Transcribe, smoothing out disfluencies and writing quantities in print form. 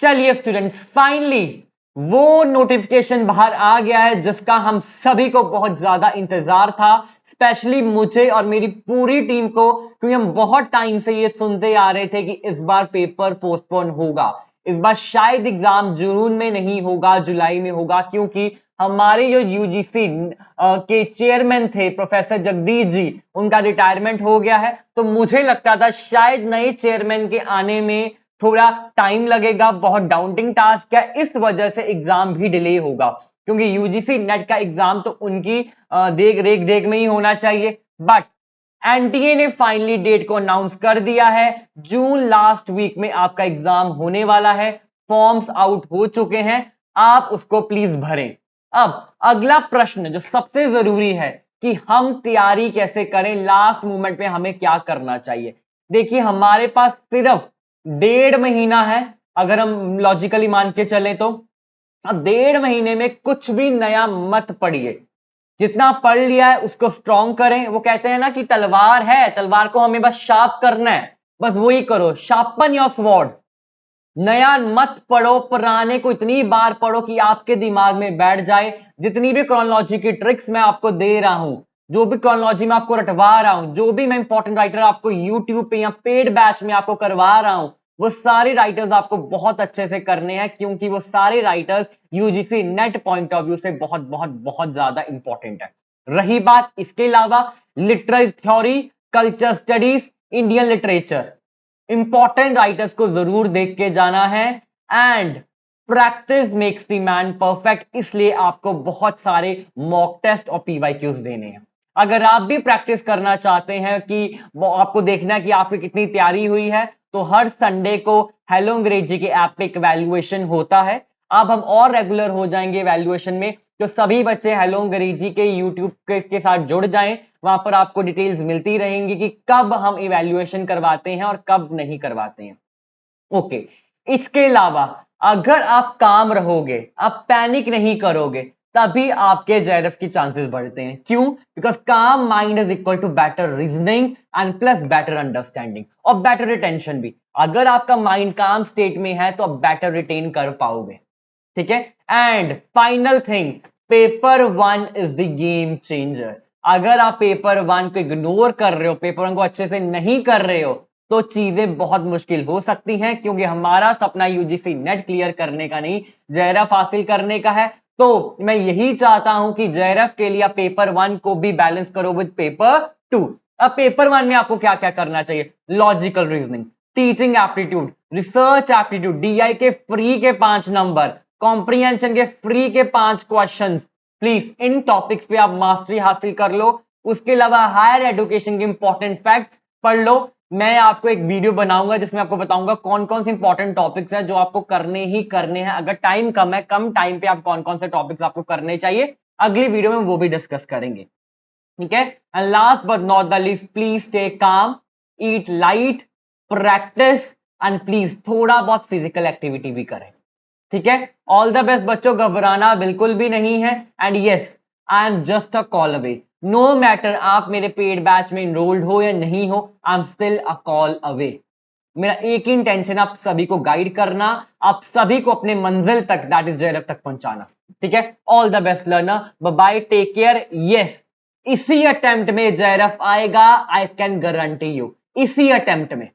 चलिए students, finally वो notification बाहर आ गया है जिसका हम सभी को बहुत ज्यादा इंतजार था, स्पेशली मुझे और मेरी पूरी टीम को, क्योंकि हम बहुत टाइम से ये सुनते आ रहे थे कि इस बार पेपर पोस्टपोन होगा। इस बार शायद एग्जाम जून में नहीं होगा, जुलाई में होगा, क्योंकि हमारे जो यूजीसी के चेयरमैन थे प्रोफेसर जगदीश जी, उनका रिटायरमेंट हो गया है। तो मुझे लगता था शायद नए चेयरमैन के आने में थोड़ा टाइम लगेगा, बहुत डाउंटिंग टास्क है, इस वजह से एग्जाम भी डिले होगा, क्योंकि यूजीसी नेट का एग्जाम तो उनकी देख में ही होना चाहिए। बट एनटीए ने फाइनली डेट को अनाउंस कर दिया है, जून लास्ट वीक में आपका एग्जाम होने वाला है। फॉर्म्स आउट हो चुके हैं, आप उसको प्लीज भरें। अब अगला प्रश्न जो सबसे जरूरी है कि हम तैयारी कैसे करें, लास्ट मोमेंट में हमें क्या करना चाहिए। देखिए, हमारे पास सिर्फ 1.5 महीना है, अगर हम लॉजिकली मान के चलें तो। अब 1.5 महीने में कुछ भी नया मत पढ़िए, जितना पढ़ लिया है उसको स्ट्रॉन्ग करें। वो कहते हैं ना कि तलवार है, तलवार को हमें बस शार्प करना है, बस वही करो, शार्पन योर स्वॉर्ड। नया मत पढ़ो, पुराने को इतनी बार पढ़ो कि आपके दिमाग में बैठ जाए। जितनी भी क्रोनोलॉजी की ट्रिक्स मैं आपको दे रहा हूं, जो भी क्रोनोलॉजी में आपको रटवा रहा हूं, जो भी मैं इंपॉर्टेंट राइटर आपको यूट्यूब पे या पेड बैच में आपको करवा रहा हूं, वो सारे राइटर्स आपको बहुत अच्छे से करने हैं, क्योंकि वो सारे writers UGC net point of view से बहुत बहुत बहुत ज्यादा इंपॉर्टेंट है। रही बात इसके अलावा literary theory, culture studies, Indian literature, important writers को जरूर देख के जाना है। And practice makes the man perfect, इसलिए आपको बहुत सारे मॉक टेस्ट और पीवाईक्यूज देने हैं। अगर आप भी प्रैक्टिस करना चाहते हैं कि आपको देखना है कि आपकी कितनी तैयारी हुई है, तो हर संडे को हेलो अंग्रेजी के ऐप पे एक वैल्यूएशन होता है। अब हम और रेगुलर हो जाएंगे वैल्यूएशन में, तो सभी बच्चे हेलो अंग्रेजी के यूट्यूब के साथ जुड़ जाएं। वहां पर आपको डिटेल्स मिलती रहेंगी कि कब हम इवैल्यूएशन करवाते हैं और कब नहीं करवाते हैं। ओके, इसके अलावा अगर आप काम रहोगे, आप पैनिक नहीं करोगे, तभी आपके जेआरएफ की चांसेस बढ़ते हैं। क्यों? Because calm mind is equal to better reasoning and plus better understanding और बेटर रिटेंशन भी। अगर आपका माइंड काम स्टेट में है तो आप बेटर रिटेन कर पाओगे। ठीक है। And final thing, paper 1 is the game changer. अगर आप पेपर 1 को इग्नोर कर रहे हो, पेपर 1 को अच्छे से नहीं कर रहे हो, तो चीजें बहुत मुश्किल हो सकती हैं, क्योंकि हमारा सपना यूजीसी नेट क्लियर करने का नहीं, जेआरएफ हासिल करने का है। तो मैं यही चाहता हूं कि जेआरएफ के लिए आप पेपर 1 को भी बैलेंस करो विद पेपर 2। अब पेपर 1 में आपको क्या क्या करना चाहिए? Logical reasoning, teaching aptitude, research aptitude, DI के फ्री के 5 नंबर, कॉम्प्रिहेंशन के फ्री के 5 क्वेश्चंस। प्लीज इन टॉपिक्स पे आप मास्टरी हासिल कर लो। उसके अलावा हायर एजुकेशन के इंपॉर्टेंट फैक्ट्स पढ़ लो। मैं आपको एक वीडियो बनाऊंगा जिसमें आपको बताऊंगा कौन कौन से इंपॉर्टेंट टॉपिक्स हैं जो आपको करने ही करने हैं। अगर टाइम कम है, कम टाइम पे आप कौन कौन से टॉपिक्स आपको करने चाहिए, अगली वीडियो में वो भी डिस्कस करेंगे। ठीक है। And last but not the least, please stay calm, eat light, practice, and please थोड़ा बहुत फिजिकल एक्टिविटी भी करें। ठीक है। ऑल द बेस्ट बच्चों, घबराना बिल्कुल भी नहीं है। And yes, I am just a call away. No matter आप मेरे पेड बैच में इनरोल्ड हो या नहीं हो, I am still a call away. मेरा एक ही इंटेंशन, आप सभी को गाइड करना, आप सभी को अपने मंजिल तक, दैट इज जेआरएफ तक पहुंचाना। ठीक है। All the best learner, bye bye, take care. Yes, इसी अटेम्प्ट में जेआरएफ आएगा, आई कैन गारंटी यू, इसी अटेम्प्ट में।